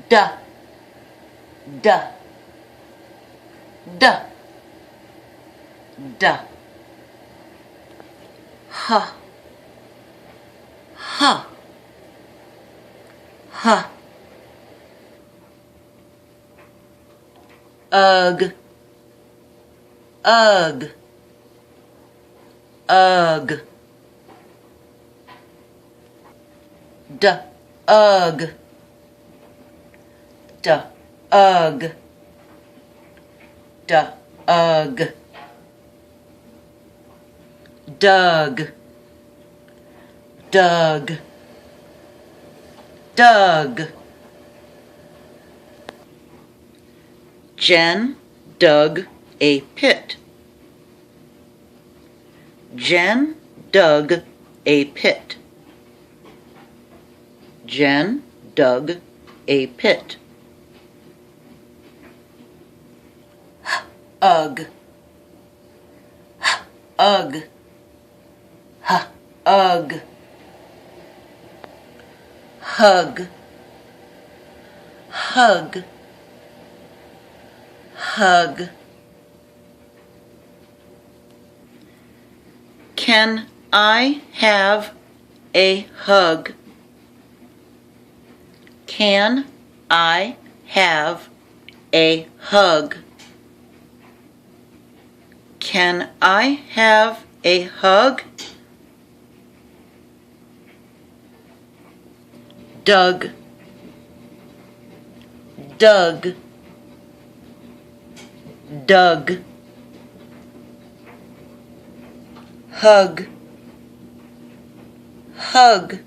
D, D, D, D. H, H, H. Ugh, ugh, ugh. D, ugh, D, ugh, D, ugh. Doug, Doug, Doug. Jen dug a pit. Jen dug a pit. Jen dug a pit. Ugh, ugh, ugh. Hug, hug, hug. Can I have a hug? Can I have a hug? Can I have a hug? Doug, Doug, Doug. Hug, hug,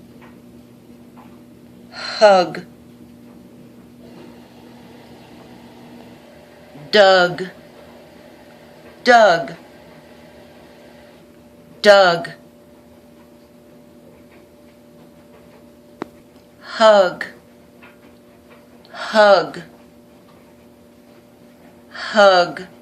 hug. Doug, Doug, Doug. Hug, hug, hug.